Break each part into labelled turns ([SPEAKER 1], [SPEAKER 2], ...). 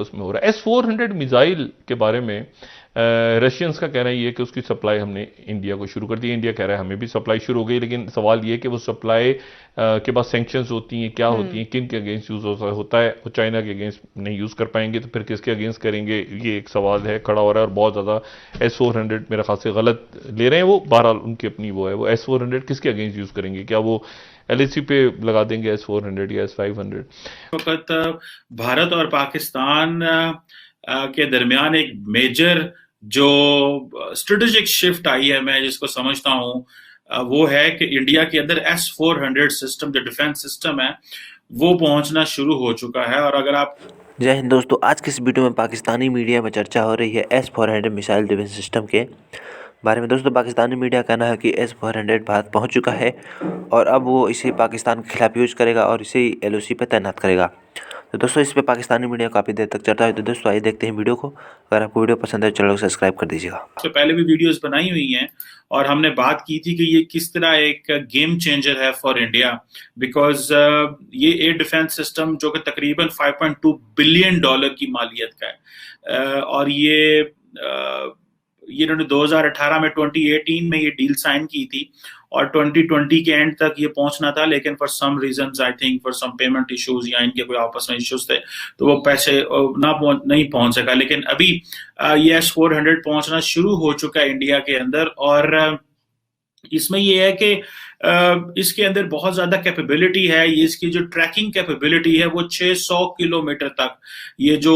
[SPEAKER 1] उसमें हो रहा है। S-400 मिसाइल के बारे में रशियंस का कहना ये है कि उसकी सप्लाई हमने इंडिया को शुरू कर दी। इंडिया कह रहा है हमें भी सप्लाई शुरू हो गई, लेकिन सवाल ये है कि वो सप्लाई के बाद सैंक्शंस होती हैं, क्या होती हैं, किन के अगेंस्ट यूज होता है। वो चाइना के अगेंस्ट नहीं यूज कर पाएंगे तो फिर किसके अगेंस्ट करेंगे, ये एक सवाल है खड़ा हो रहा है। और बहुत ज्यादा S-400 मेरा खास से गलत ले रहे हैं वो, बहरहाल उनकी अपनी वो है। वो S-400 किसके अगेंस्ट यूज करेंगे, क्या वो LAC पे लगा देंगे S-400 या S-500?
[SPEAKER 2] वक्त भारत और पाकिस्तान के दरमियान एक मेजर जो स्ट्रेटेजिक शिफ्ट आई है, मैं जिसको समझता हूँ वो है कि इंडिया के अंदर S-400 सिस्टम, जो डिफेंस सिस्टम है, वो पहुंचना शुरू हो चुका है। और अगर आप
[SPEAKER 3] जय हिंद दोस्तों, आज की इस वीडियो में पाकिस्तानी मीडिया में चर्चा हो रही है S-400 मिसाइल डिफेंस सिस्टम के बारे में। दोस्तों, पाकिस्तानी मीडिया का कहना है कि S-400 भारत पहुंच चुका है और अब वो इसे पाकिस्तान के खिलाफ यूज करेगा और इसे LOC पे तैनात करेगा। तो दोस्तों, इस पे पाकिस्तानी मीडिया काफ़ी देर तक चर्चा हुई। तो दोस्तों, आइए देखते हैं वीडियो को। अगर आपको वीडियो पसंद है चैनल को सब्सक्राइब कर दीजिएगा।
[SPEAKER 2] तो पहले भी वीडियोस बनाई हुई हैं और हमने बात की थी कि ये किस तरह एक गेम चेंजर है फॉर इंडिया, बिकॉज ये एयर डिफेंस सिस्टम जो कि तकरीबन $5.2 बिलियन की मालियत का है, और ये इन्होंने 2018 में 2018 में ये डील साइन की थी और 2020 के एंड तक ये पहुंचना था, लेकिन for some reasons, I think for some payment issues या इनके कोई आपस में इश्यूज थे, तो वो पैसे नहीं पहुंच सका। लेकिन अभी ये S-400 पहुंचना शुरू हो चुका है इंडिया के अंदर। और इसमें ये है कि इसके अंदर बहुत ज्यादा कैपेबिलिटी है। ये इसकी जो ट्रैकिंग कैपेबिलिटी है वो 600 किलोमीटर तक, ये जो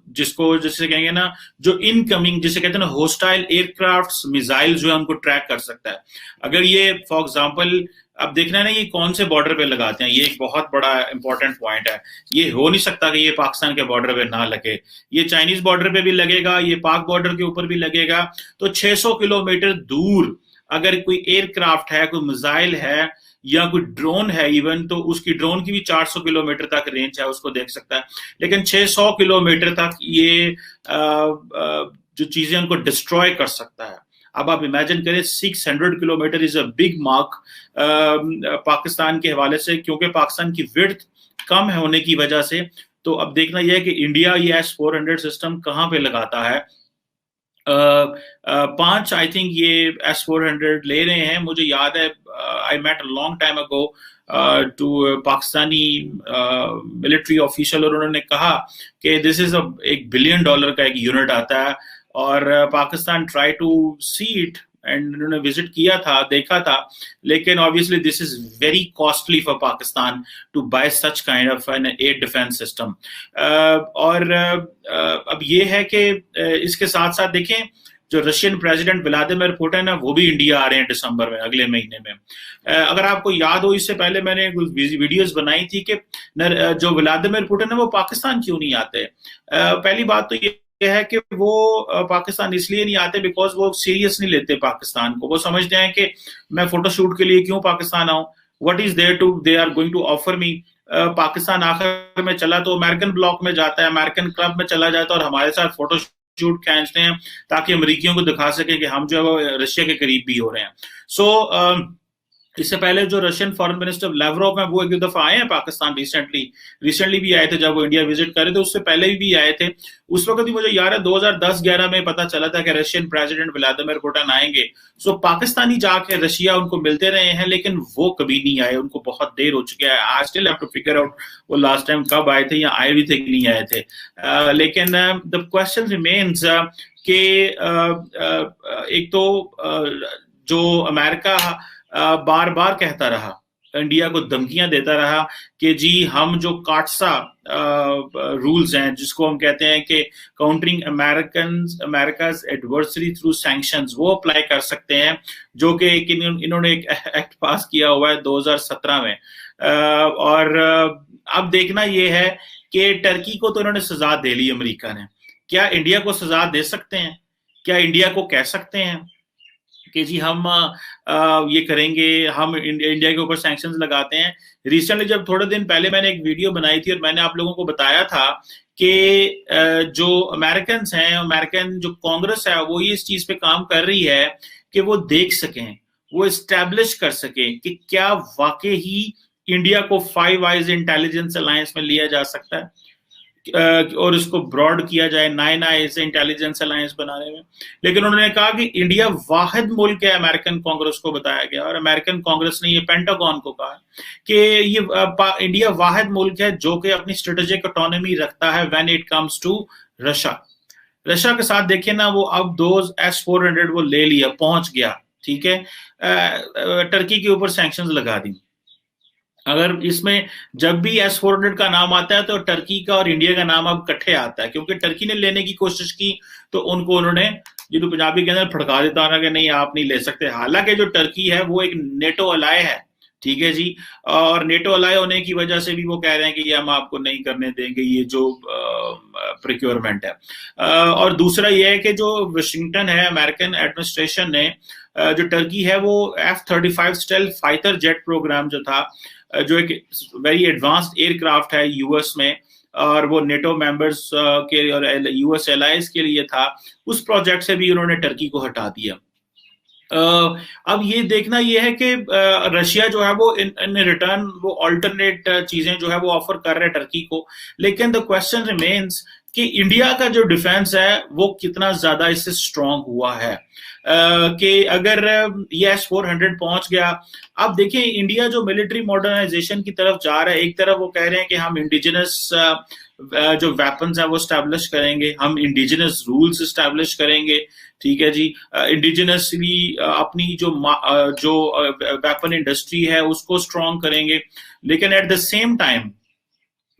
[SPEAKER 2] जिसको जैसे कहेंगे ना, जो इनकमिंग जिसे कहते हैं ना होस्टाइल एयरक्राफ्ट मिसाइल जो है उनको ट्रैक कर सकता है। अगर ये फॉर एग्जांपल, अब देखना है ना ये कौन से बॉर्डर पे लगाते हैं, ये एक बहुत बड़ा इंपॉर्टेंट पॉइंट है। ये हो नहीं सकता कि ये पाकिस्तान के बॉर्डर पे ना लगे, ये चाइनीज बॉर्डर पे भी लगेगा, ये पाक बॉर्डर के ऊपर भी लगेगा। तो 600 किलोमीटर दूर अगर कोई एयरक्राफ्ट है, कोई मिसाइल है या कोई ड्रोन है इवन, तो उसकी ड्रोन की भी 400 किलोमीटर तक रेंज है, उसको देख सकता है। लेकिन 600 किलोमीटर तक ये जो चीजें उनको डिस्ट्रॉय कर सकता है। अब आप इमेजिन करें 600 kilometre is a big mark Pakistan के हवाले से, क्योंकि पाकिस्तान की विड्थ कम होने की वजह से। तो अब देखना यह है कि इंडिया ये S-400 सिस्टम कहां पे लगाता है। 5 आई थिंक ये S-400 ले रहे हैं। मुझे याद है I met a long time ago two Pakistani military official, और उन्होंने कहा कि दिस इज $1 बिलियन का एक यूनिट आता है। और Pakistan try to see it and उन्होंने विजिट किया था, देखा था, लेकिन obviously this is very costly for Pakistan to buy such kind of an air defence system. और अब ये है कि इसके साथ साथ देखें, जो रशियन प्रेसिडेंट व्लादिमीर पुतिन है वो भी इंडिया आ रहे हैं दिसंबर में, अगले महीने में। अगर आपको याद हो, इससे पहले मैंने वीडियोस बनाई थी कि जो व्लादिमीर पुतिन है वो पाकिस्तान क्यों नहीं आते। पहली बात तो ये है कि वो पाकिस्तान इसलिए नहीं आते बिकॉज वो सीरियस नहीं लेते पाकिस्तान को। वो समझते हैं कि मैं फोटोशूट के लिए क्यों पाकिस्तान आऊं, what is there to they are going to offer me. Pakistan आखिर में चला तो अमेरिकन ब्लॉक में जाता है, अमेरिकन क्लब में चला जाता है और हमारे साथ फोटो शूट खींचते हैं ताकि अमरीकियों को दिखा सके कि हम जो है वो रशिया के करीब भी हो रहे हैं। सो इससे पहले जो रशियन फॉरेन मिनिस्टर लैवरोव हैं वो एक दफा आए हैं पाकिस्तान, रिसेंटली भी आए थे जब वो इंडिया विजिट कर रहे थे, उससे पहले भी आए थे। उस वक्त भी मुझे याद है 2010-11 में पता चला था कि रशियन प्रेसिडेंट व्लादिमीर पुतिन आएंगे। सो पाकिस्तानी जाके रशिया उनको मिलते रहे हैं, लेकिन वो कभी नहीं आए, उनको बहुत देर हो चुकी है। I still have to figure out वो लास्ट टाइम कब आए थे या आए भी थे कि नहीं आए थे। लेकिन द क्वेश्चन रिमेन्स कि एक तो जो अमेरिका बार बार कहता रहा, इंडिया को धमकियां देता रहा कि जी हम जो काटसा रूल्स हैं, जिसको हम कहते हैं कि countering America's adversary through sanctions, वो अप्लाई कर सकते हैं, जो कि इन्होंने एक एक्ट पास किया हुआ है 2017 में। और अब देखना ये है कि टर्की को तो इन्होंने सजा दे ली अमेरिका ने, क्या इंडिया को सजा दे सकते हैं? क्या इंडिया को कह सकते हैं कि जी हम ये करेंगे, हम इंडिया के ऊपर सैंक्शंस लगाते हैं? रिसेंटली जब थोड़े दिन पहले मैंने एक वीडियो बनाई थी और मैंने आप लोगों को बताया था कि जो अमेरिकन हैं, अमेरिकन जो कांग्रेस है वो ये इस चीज पे काम कर रही है कि वो देख सकें, वो इस्टेब्लिश कर सकें कि क्या वाकई ही इंडिया को फाइव आइज इंटेलिजेंस अलायंस में लिया जा सकता है। और इसको ब्रॉड किया जाए नए से इंटेलिजेंस अलायंस बनाने में। लेकिन उन्होंने कहा कि इंडिया वाहिद मुल्क है, अमेरिकन कांग्रेस को बताया गया, और अमेरिकन कांग्रेस ने ये पेंटागन को कहा कि ये इंडिया वाहिद मुल्क है जो कि अपनी स्ट्रेटेजिक ऑटोनॉमी रखता है when it comes to Russia के साथ। देखिए ना, वो अब दो S-400 वो ले लिया, पहुंच गया, ठीक है। टर्की के ऊपर सैंक्शंस लगा दी। अगर इसमें जब भी S-400 का नाम आता है तो टर्की का और इंडिया का नाम अब इकट्ठे आता है, क्योंकि टर्की ने लेने की कोशिश की तो उनको उन्होंने जो पंजाबी के अंदर फड़का देता है कि नहीं आप नहीं ले सकते। हालांकि जो टर्की है वो एक नेटो अलाय है, ठीक है जी, और नेटो अलाय होने की वजह से भी वो कह रहे हैं कि ये हम आपको नहीं करने देंगे ये जो प्रोक्योरमेंट है। और दूसरा ये है कि जो वाशिंगटन है, अमेरिकन एडमिनिस्ट्रेशन ने जो टर्की है वो F-35 stealth fighter jet programme जो था, जो एक वेरी एडवांस्ड एयरक्राफ्ट है यूएस में, और वो नेटो मेंबर्स के और यूएस एलाइज के लिए था, उस प्रोजेक्ट से भी उन्होंने टर्की को हटा दिया। अब ये देखना ये है कि रशिया जो है वो इन रिटर्न वो अल्टरनेट चीजें जो है वो ऑफर कर रहे हैं टर्की को। लेकिन द क्वेश्चन रिमेन्स कि इंडिया का जो डिफेंस है वो कितना ज्यादा इससे स्ट्रांग हुआ है। कि अगर ये S-400 पहुंच गया, अब देखिए इंडिया जो मिलिट्री मॉडर्नाइजेशन की तरफ जा रहा है, एक तरफ वो कह रहे हैं कि हम इंडिजिनस जो वेपन्स है वो स्टैब्लिश करेंगे, हम इंडिजिनस रूल्स स्टैब्लिश करेंगे, ठीक है जी, इंडिजिनसली अपनी जो वेपन इंडस्ट्री है उसको स्ट्रांग करेंगे। लेकिन एट द सेम टाइम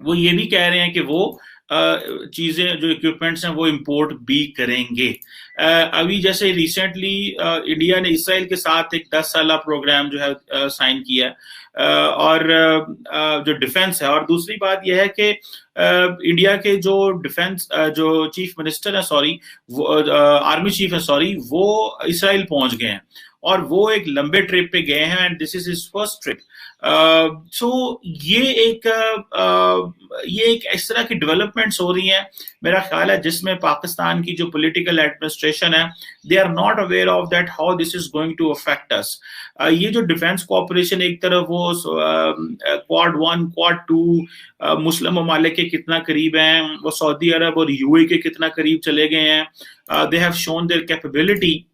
[SPEAKER 2] वो ये भी कह रहे हैं कि वो चीजें जो इक्विपमेंट्स हैं वो इंपोर्ट भी करेंगे। अभी जैसे रिसेंटली इंडिया ने इसराइल के साथ एक 10 साला प्रोग्राम जो है साइन किया है, और जो डिफेंस है। और दूसरी बात यह है कि इंडिया के जो डिफेंस जो चीफ मिनिस्टर है, सॉरी वो आर्मी चीफ है, सॉरी, वो इसराइल पहुंच गए हैं और वो एक लंबे ट्रिप पे गए हैं, and this is his first trip. So ये एक इस तरह की डेवलपमेंट्स हो रही हैं, मेरा ख्याल है, जिसमें पाकिस्तान की जो पॉलिटिकल एडमिनिस्ट्रेशन है, they are not aware of that how this is going to affect us. ये जो डिफेंस कोऑपरेशन, एक तरफ वो क्वाड 1 क्वाड 2 मुस्लिम ममालिक के कितना करीब हैं, वो सऊदी अरब और यूएई के कितना करीब चले गए हैं, they have shown there capability.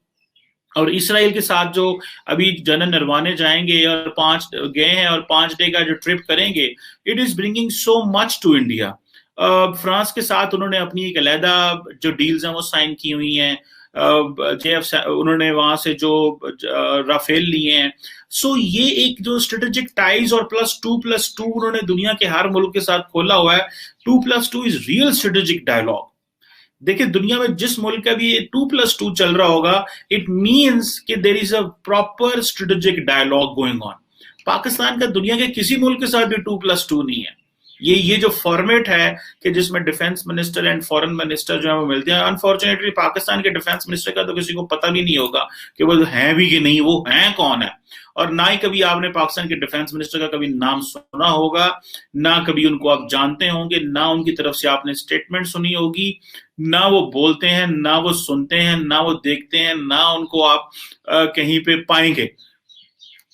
[SPEAKER 2] और इसराइल के साथ जो अभी जनरल नरवाने जाएंगे और 5 गए हैं और 5 डे का जो ट्रिप करेंगे, it is bringing so much to India. France के साथ उन्होंने अपनी एक अलहदा जो डील्स हैं वो साइन की हुई हैं, उन्होंने वहां से जो राफेल लिए हैं। सो ये एक जो स्ट्रेटेजिक टाइज और +2+2 उन्होंने दुनिया के हर मुल्क के साथ खोला हुआ है। 2+2 इज रियल स्ट्रेटेजिक डायलॉग। देखिए दुनिया में जिस मुल्क का भी 2+2 चल रहा होगा, इट मीन्स कि there is a proper strategic dialogue going on. Pakistan का दुनिया के किसी मुल्क के साथ भी 2+2 नहीं है। ये जो फॉर्मेट है कि जिसमें defence minister and foreign minister जो है वो मिलते हैं, अनफॉर्चुनेटली पाकिस्तान के डिफेंस मिनिस्टर का तो किसी को पता भी नहीं होगा कि वो हैं भी कि नहीं, वो हैं कौन है। और ना ही कभी आपने पाकिस्तान के डिफेंस मिनिस्टर का कभी नाम सुना होगा, ना कभी उनको आप जानते होंगे, ना उनकी तरफ से आपने स्टेटमेंट सुनी होगी, ना वो बोलते हैं, ना वो सुनते हैं, ना वो देखते हैं, ना उनको आप कहीं पे पाएंगे।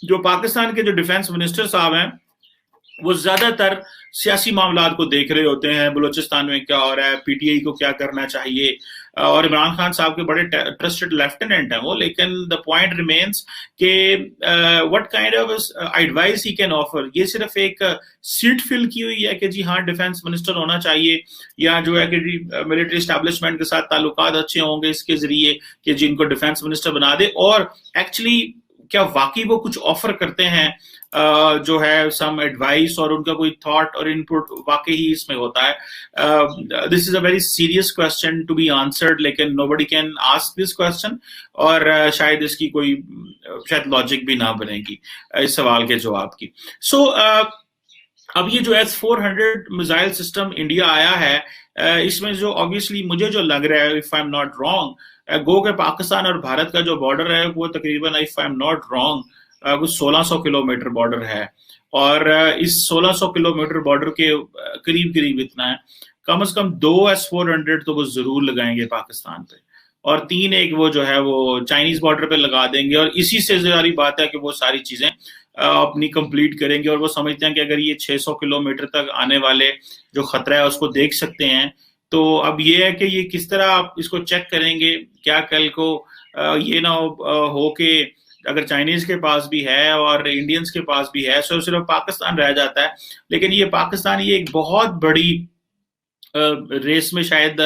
[SPEAKER 2] जो पाकिस्तान के जो डिफेंस मिनिस्टर साहब हैं वो ज्यादातर सियासी मामलात को देख रहे होते हैं, बलूचिस्तान में क्या हो रहा है, पीटीआई को क्या करना चाहिए, और इमरान खान साहब के बड़े ट्रस्टेड लेफ्टिनेंट हैं वो। लेकिन द पॉइंट रिमेन्स के what kind of advice he can offer. ये सिर्फ एक सीट फिल की हुई है कि जी हाँ डिफेंस मिनिस्टर होना चाहिए, या जो है कि मिलिट्री एस्टैब्लिशमेंट के साथ ताल्लुकात अच्छे होंगे इसके जरिए कि जिनको डिफेंस मिनिस्टर बना दे। और एक्चुअली क्या वाकई वो कुछ ऑफर करते हैं जो है सम एडवाइस, और उनका कोई थॉट और इनपुट वाकई ही इसमें होता है। This is a very serious question to be answered, लेकिन nobody can ask this question, और शायद इसकी कोई शायद लॉजिक भी ना बनेगी इस सवाल के जवाब की। सो अब ये जो S-400 मिसाइल सिस्टम इंडिया आया है, इसमें जो ऑब्वियसली मुझे जो लग रहा है, if I am not wrong, go के पाकिस्तान और भारत का जो बॉर्डर है वो तकरीबन, if I am not wrong, कुछ 1600 किलोमीटर बॉर्डर है, और इस 1600 किलोमीटर बॉर्डर के करीब करीब इतना है। कम से कम 2 S-400 तो वो जरूर लगाएंगे पाकिस्तान पे, और 3 एक वो जो है वो चाइनीज बॉर्डर पे लगा देंगे, और इसी से जारी बात है कि वो सारी चीजें अपनी कंप्लीट करेंगे, और वो समझते हैं कि अगर ये 600 किलोमीटर तक आने वाले जो खतरा है उसको देख सकते हैं। तो अब ये है कि ये किस तरह आप इसको चेक करेंगे, क्या कल को ये ना हो कि अगर चाइनीज के पास भी है और इंडियंस के पास भी है, सिर्फ पाकिस्तान रह जाता है। लेकिन ये पाकिस्तान ये एक बहुत बड़ी रेस में शायद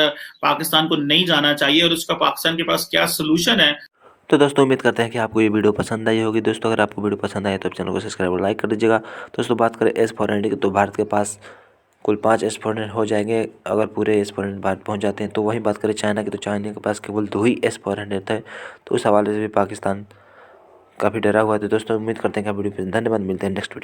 [SPEAKER 2] पाकिस्तान को नहीं जाना चाहिए, और उसका पाकिस्तान के पास क्या सोल्यूशन है।
[SPEAKER 3] तो दोस्तों उम्मीद करते हैं कि आपको ये वीडियो पसंद आई होगी। दोस्तों अगर आपको वीडियो पसंद आए तो चैनल को सब्सक्राइब और लाइक कर दीजिएगा। दोस्तों बात करें S-400 की, तो भारत के पास कुल 5 S-400 हो जाएंगे अगर पूरे S-400 भारत पहुंच जाते हैं। तो वहीं बात करें चाइना की, तो चाइना के पास केवल 2 ही S-400 थे। तो उस हवाले से भी पाकिस्तान काफ़ी डरा हुआ है। तो दोस्तों उम्मीद करते हैं कि आप वीडियो पसंद। धन्यवाद, मिलते हैं नेक्स्ट वीडियो।